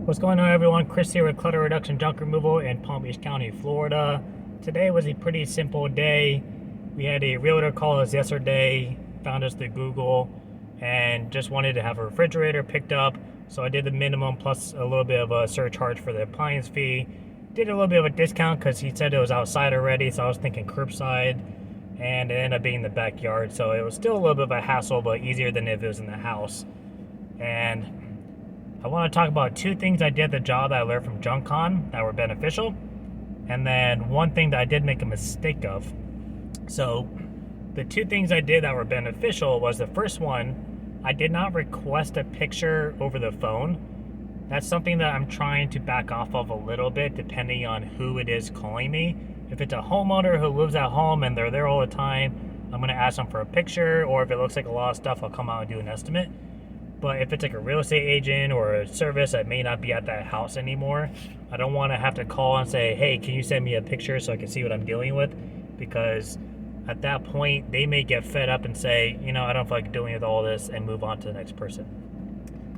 What's going on, everyone? Chris here with Clutter Reduction Junk Removal in Palm Beach County, Florida. Today was a pretty simple day. We had a realtor call us yesterday, found us through Google, and just wanted to have a refrigerator picked up. So I did the minimum plus a little bit of a surcharge for the appliance fee. Did a little bit of a discount because he said it was outside already, so I was thinking curbside, and it ended up being in the backyard. So it was still a little bit of a hassle, but easier than if it was in the house. And I want to talk about two things I did at the job that I learned from JunkCon that were beneficial, and then one thing that I did make a mistake of. So the two things I did that were beneficial was the first one, I did not request a picture over the phone. That's something that I'm trying to back off of a little bit depending on who it is calling me. If it's a homeowner who lives at home and they're there all the time, I'm going to ask them for a picture, or if it looks like a lot of stuff, I'll come out and do an estimate. But if it's like a real estate agent or a service that may not be at that house anymore, I don't want to have to call and say, hey, can you send me a picture so I can see what I'm dealing with? Because at that point, they may get fed up and say, I don't feel like dealing with all this, and move on to the next person.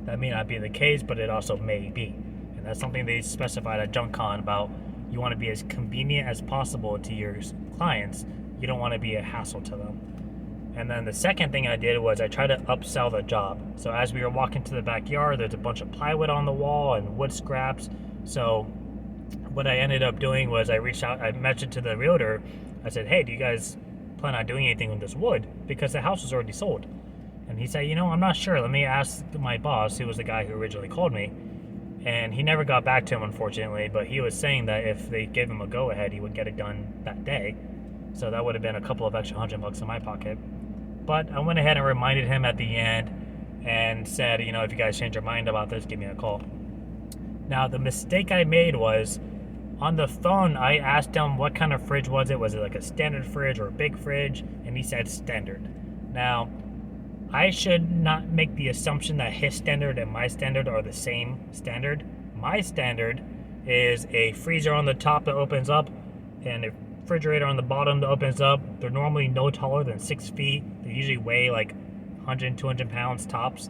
That may not be the case, but it also may be. And that's something they specified at JunkCon about. You want to be as convenient as possible to your clients. You don't want to be a hassle to them. And then the second thing I did was I tried to upsell the job. So as we were walking to the backyard, there's a bunch of plywood on the wall and wood scraps. So what I ended up doing was I mentioned to the realtor, I said, hey, do you guys plan on doing anything with this wood? Because the house was already sold. And he said, I'm not sure. Let me ask my boss, who was the guy who originally called me. And he never got back to him, unfortunately, but he was saying that if they gave him a go-ahead, he would get it done that day. So that would have been a couple of extra $100 in my pocket. But I went ahead and reminded him at the end and said, if you guys change your mind about this, give me a call. Now, the mistake I made was on the phone, I asked him what kind of fridge was it. Was it like a standard fridge or a big fridge? And he said standard. Now, I should not make the assumption that his standard and my standard are the same standard. My standard is a freezer on the top that opens up and a refrigerator on the bottom that opens up. They're normally no taller than 6 feet. They usually weigh like 100, 200 pounds tops.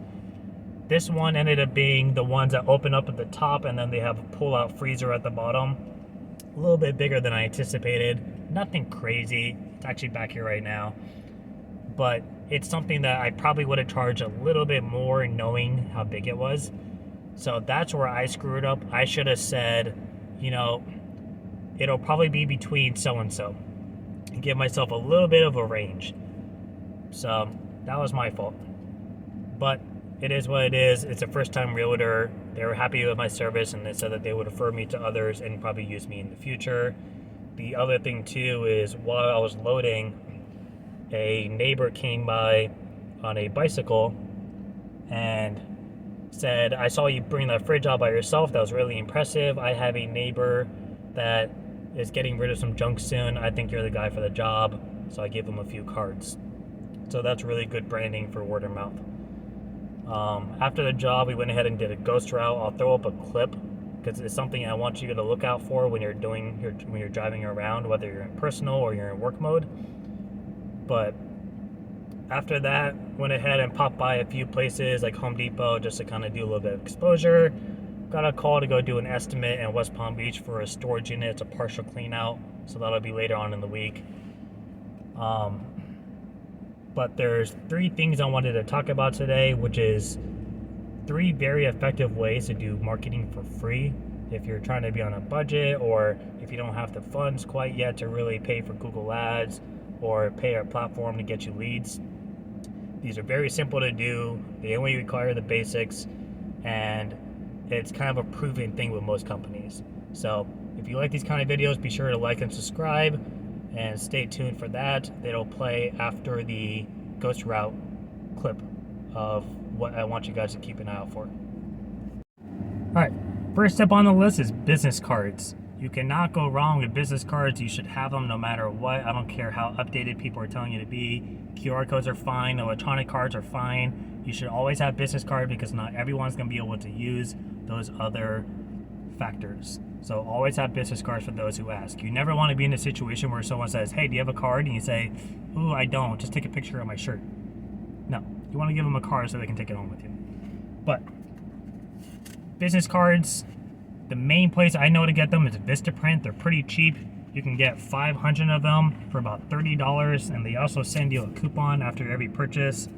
This one ended up being the ones that open up at the top and then they have a pull-out freezer at the bottom. A little bit bigger than I anticipated. Nothing crazy. It's actually back here right now. But it's something that I probably would have charged a little bit more knowing how big it was. So that's where I screwed up. I should have said, it'll probably be between so-and-so, and give myself a little bit of a range. So that was my fault. But it is what it is. It's a first-time realtor. They were happy with my service, and they said that they would refer me to others and probably use me in the future. The other thing, too, is while I was loading, a neighbor came by on a bicycle and said, I saw you bring that fridge out by yourself. That was really impressive. I have a neighbor that is getting rid of some junk soon. I think you're the guy for the job. So I gave him a few cards. So that's really good branding for word of mouth. After the job, we went ahead and did a ghost route. I'll throw up a clip because it's something I want you to look out for when you're driving around, whether you're in personal or you're in work mode. But after that, went ahead and popped by a few places like Home Depot just to kind of do a little bit of exposure. Got a call to go do an estimate in West Palm Beach for a storage unit. It's a partial clean out, so that'll be later on in the week. But there's 3 things I wanted to talk about today, which is 3 very effective ways to do marketing for free if you're trying to be on a budget, or if you don't have the funds quite yet to really pay for Google Ads or pay a platform to get you leads. These are very simple to do. They only require the basics, and it's kind of a proven thing with most companies. So if you like these kind of videos, be sure to like and subscribe, and stay tuned for that. It'll play after the ghost route clip of what I want you guys to keep an eye out for. All right, first step on the list is business cards. You cannot go wrong with business cards. You should have them no matter what. I don't care how updated people are telling you to be. QR codes are fine. Electronic cards are fine. You should always have business card because not everyone's going to be able to use those other factors. So always have business cards for those who ask. You never want to be in a situation where someone says, hey, do you have a card? And you say, ooh, I don't. Just take a picture of my shirt. No, you want to give them a card so they can take it home with you. But Business cards, the main place I know to get them is Vistaprint. They're pretty cheap. You can get 500 of them for about $30, and they also send you a coupon after every purchase.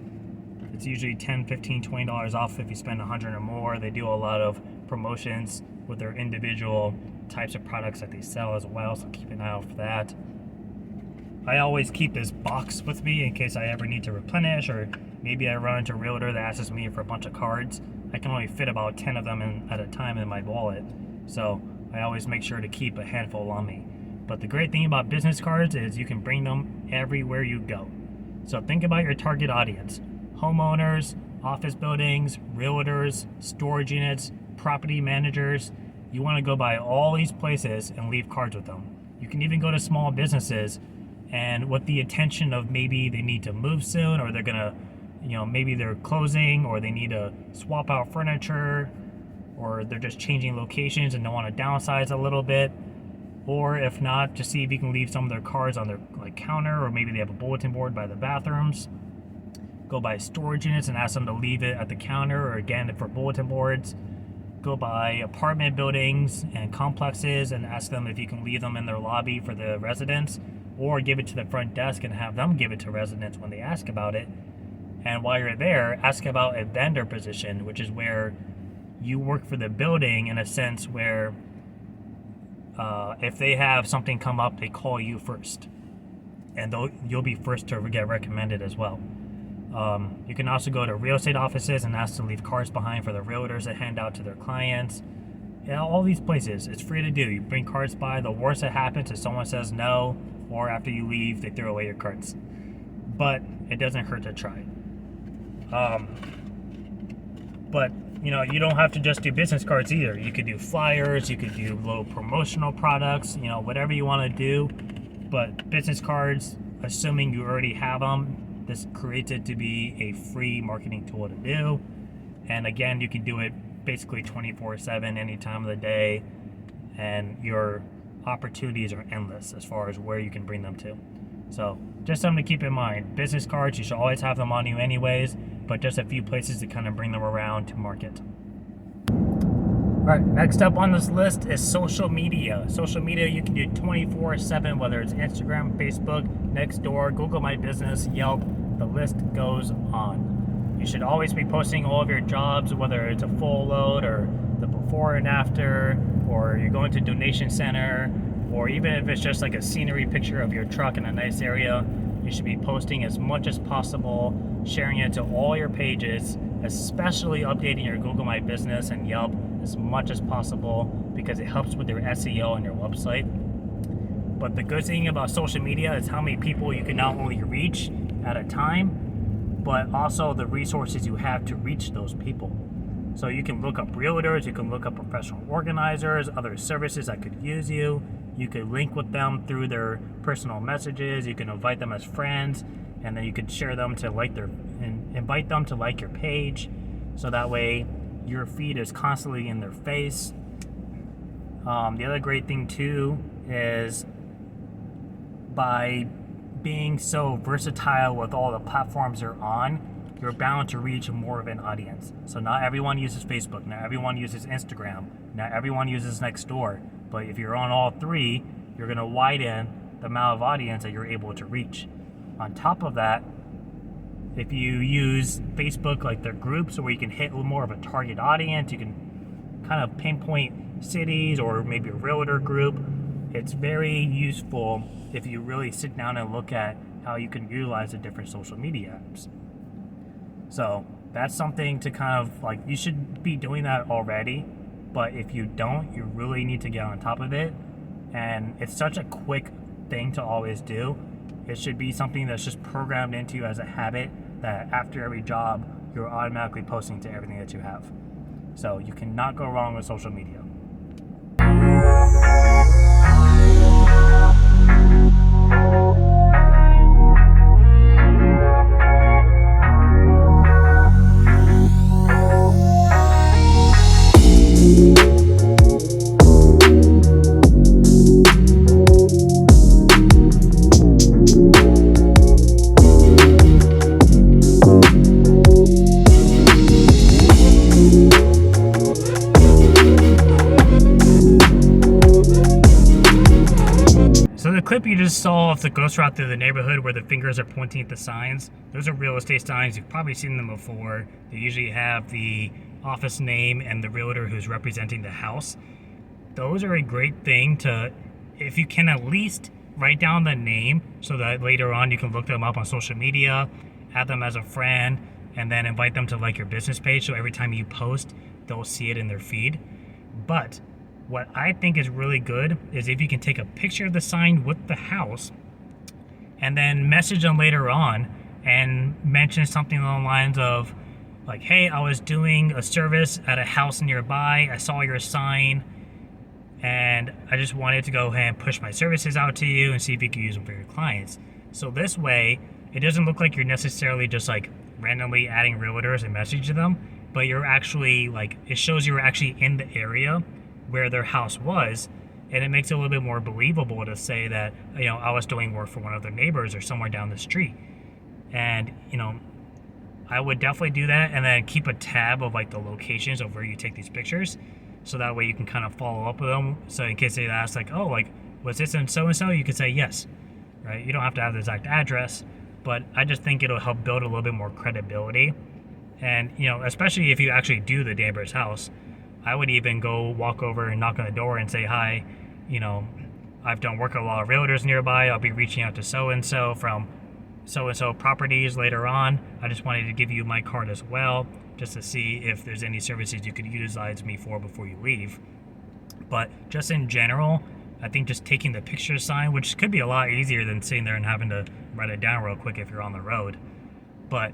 It's usually $10, $15, $20 off if you spend 100 or more. They do a lot of promotions with their individual types of products that they sell as well, so keep an eye out for that. I always keep this box with me in case I ever need to replenish, or maybe I run into a realtor that asks me for a bunch of cards. I can only fit about 10 of them at a time in my wallet, so I always make sure to keep a handful on me. But the great thing about business cards is you can bring them everywhere you go. So think about your target audience: homeowners, office buildings, realtors, storage units, property managers. You want to go by all these places and leave cards with them. You can even go to small businesses and with the intention of maybe they need to move soon, or they're gonna, maybe they're closing, or they need to swap out furniture, or they're just changing locations and they want to downsize a little bit. Or if not, just see if you can leave some of their cards on their counter, or maybe they have a bulletin board by the bathrooms. Go by storage units and ask them to leave it at the counter, or again, for bulletin boards. Go by apartment buildings and complexes and ask them if you can leave them in their lobby for the residents, or give it to the front desk and have them give it to residents when they ask about it. And while you're there, ask about a vendor position, which is where you work for the building in a sense where if they have something come up, they call you first. And you'll be first to get recommended as well. You can also go to real estate offices and ask to leave cards behind for the realtors to hand out to their clients. All these places, it's free to do. You bring cards by. The worst that happens is someone says no, or after you leave, they throw away your cards. But it doesn't hurt to try. But you don't have to just do business cards either. You could do flyers, you could do little promotional products, whatever you want to do. But business cards, assuming you already have them, this creates it to be a free marketing tool to do. And again, you can do it basically 24/7, any time of the day, and your opportunities are endless as far as where you can bring them to. So just something to keep in mind. Business cards, you should always have them on you anyways, but just a few places to kind of bring them around to market. All right, next up on this list is social media. Social media you can do 24/7, whether it's Instagram, Facebook, Nextdoor, Google My Business, Yelp, the list goes on. You should always be posting all of your jobs, whether it's a full load or the before and after, or you're going to donation center, or even if it's just like a scenery picture of your truck in a nice area. You should be posting as much as possible, sharing it to all your pages, especially updating your Google My Business and Yelp as much as possible, because it helps with your SEO on your website. But the good thing about social media is how many people you can not only reach at a time, but also the resources you have to reach those people. So you can look up realtors, you can look up professional organizers, other services that could use you. You could link with them through their personal messages. You can invite them as friends, and then you could share them to invite them to like your page. So that way your feed is constantly in their face. The other great thing too is by being so versatile with all the platforms you're on, you're bound to reach more of an audience. So not everyone uses Facebook, not everyone uses Instagram, not everyone uses Nextdoor. But if you're on all three, you're going to widen the amount of audience that you're able to reach. On top of that, if you use Facebook like their groups where you can hit more of a target audience, you can kind of pinpoint cities or maybe a realtor group. It's very useful if you really sit down and look at how you can utilize the different social media apps. So that's something to kind of you should be doing that already. But if you don't, you really need to get on top of it. And it's such a quick thing to always do. It should be something that's just programmed into you as a habit, that after every job, you're automatically posting to everything that you have. So you cannot go wrong with social media. clip you just saw of the ghost route through the neighborhood where the fingers are pointing at the signs, those are real estate signs. You've probably seen them before. They usually have the office name and the realtor who's representing the house. Those are a great thing to, if you can at least write down the name so that later on you can look them up on social media, add them as a friend, and then invite them to like your business page so every time you post, they'll see it in their feed. But what I think is really good is if you can take a picture of the sign with the house and then message them later on and mention something along the lines of like, hey, I was doing a service at a house nearby. I saw your sign and I just wanted to go ahead and push my services out to you and see if you could use them for your clients. So this way, it doesn't look like you're necessarily just like randomly adding realtors and messaging them, but you're actually like, it shows you're actually in the area where their house was, and it makes it a little bit more believable to say that, you know, I was doing work for one of their neighbors or somewhere down the street. And, you know, I would definitely do that, and then keep a tab of like the locations of where you take these pictures, so that way you can kind of follow up with them. So in case they ask like, oh, like, was this in so-and-so? You can say yes, right? You don't have to have the exact address, but I just think it'll help build a little bit more credibility. And, you know, especially if you actually do the neighbor's house, I would even go walk over and knock on the door and say, hi, you know, I've done work with a lot of realtors nearby. I'll be reaching out to so-and-so from so-and-so properties later on. I just wanted to give you my card as well, just to see if there's any services you could utilize me for before you leave. But just in general, I think just taking the picture sign, which could be a lot easier than sitting there and having to write it down real quick if you're on the road. But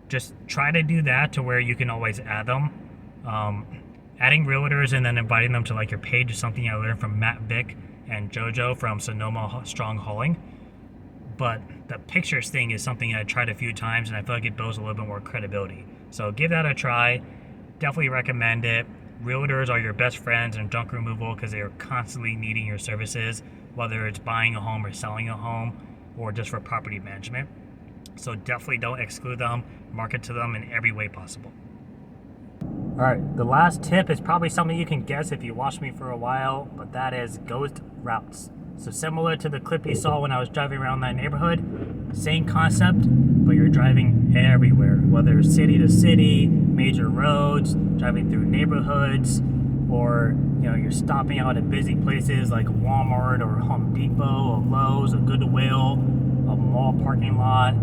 just try to do that to where you can always add them. Adding realtors and then inviting them to like your page is something I learned from Matt Vick and Jojo from Sonoma Strong Hauling. But the pictures thing is something I tried a few times, and I feel like it builds a little bit more credibility. So give that a try. Definitely recommend it. Realtors are your best friends in junk removal because they are constantly needing your services, whether it's buying a home or selling a home or just for property management. So definitely don't exclude them. Market to them in every way possible. All right, the last tip is probably something you can guess if you watched me for a while, but that is ghost routes. So similar to the clip you saw when I was driving around that neighborhood, same concept, but you're driving everywhere, whether it's city to city, major roads, driving through neighborhoods, or you know, you're stopping out at busy places like Walmart or Home Depot, or Lowe's, or Goodwill, a mall parking lot,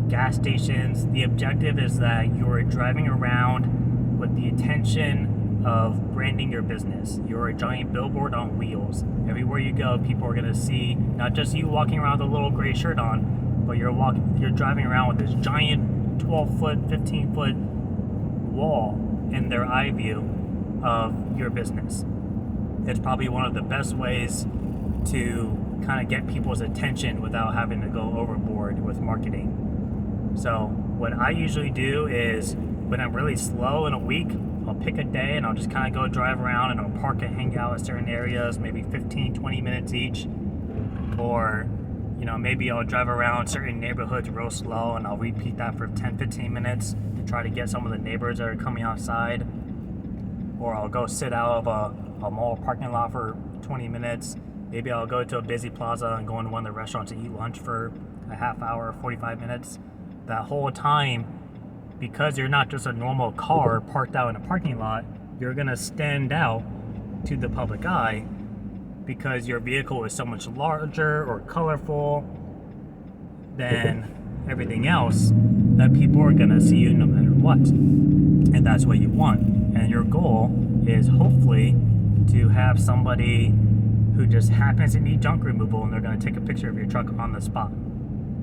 gas stations. The objective is that you're driving around with the intention of branding your business. You're a giant billboard on wheels. Everywhere you go, people are gonna see not just you walking around with a little gray shirt on, but you're driving around with this giant 12-foot, 15-foot wall in their eye view of your business. It's probably one of the best ways to kind of get people's attention without having to go overboard with marketing. So what I usually do is, when I'm really slow in a week, I'll pick a day and I'll just kind of go drive around and I'll park and hang out at certain areas, maybe 15, 20 minutes each. Or, you know, maybe I'll drive around certain neighborhoods real slow and I'll repeat that for 10, 15 minutes to try to get some of the neighbors that are coming outside. Or I'll go sit out of a mall parking lot for 20 minutes. Maybe I'll go to a busy plaza and go into one of the restaurants to eat lunch for a half hour, 45 minutes. That whole time, because you're not just a normal car parked out in a parking lot, you're gonna stand out to the public eye because your vehicle is so much larger or colorful than everything else that people are gonna see you no matter what. And that's what you want. And your goal is hopefully to have somebody who just happens to need junk removal and they're gonna take a picture of your truck on the spot.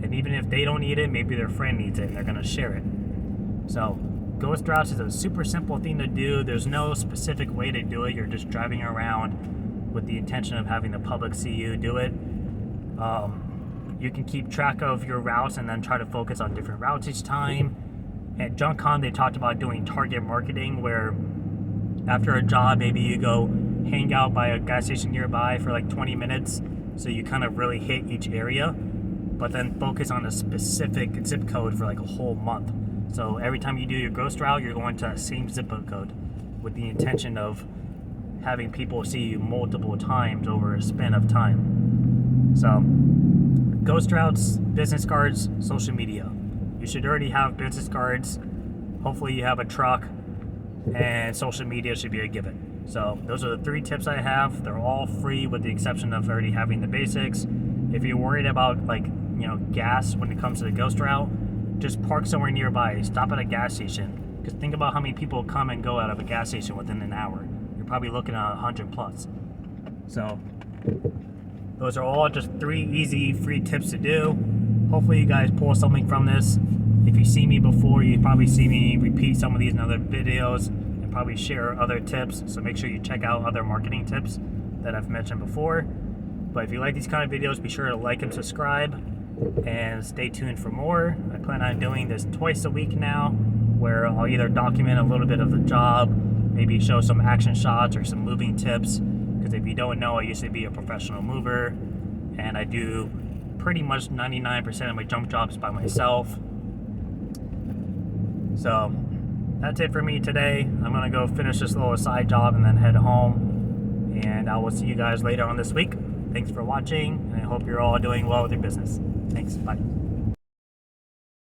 And even if they don't need it, maybe their friend needs it and they're gonna share it. So ghost routes is a super simple thing to do. There's no specific way to do it. You're just driving around with the intention of having the public see you do it. You can keep track of your routes and then try to focus on different routes each time. At JunkCon, they talked about doing target marketing, where after a job, maybe you go hang out by a gas station nearby for like 20 minutes. So you kind of really hit each area, but then focus on a specific zip code for like a whole month. So every time you do your ghost route, you're going to that same zip code with the intention of having people see you multiple times over a span of time. So, ghost routes, business cards, social media. You should already have business cards. Hopefully you have a truck, and social media should be a given. So those are the 3 tips I have. They're all free with the exception of already having the basics. If you're worried about gas when it comes to the ghost route, just park somewhere nearby. Stop at a gas station. Because think about how many people come and go out of a gas station within an hour. You're probably looking at 100 plus. So those are all just 3 easy free tips to do. Hopefully you guys pull something from this. If you see me before, you probably see me repeat some of these in other videos and probably share other tips. So make sure you check out other marketing tips that I've mentioned before. But if you like these kind of videos, be sure to like and subscribe and stay tuned for more. I plan on doing this twice a week now, where I'll either document a little bit of the job, maybe show some action shots or some moving tips. Because if you don't know, I used to be a professional mover, and I do pretty much 99% of my junk jobs by myself. So that's it for me today. I'm gonna go finish this little side job and then head home, and I will see you guys later on this week. Thanks for watching, and I hope you're all doing well with your business. Thanks, bye.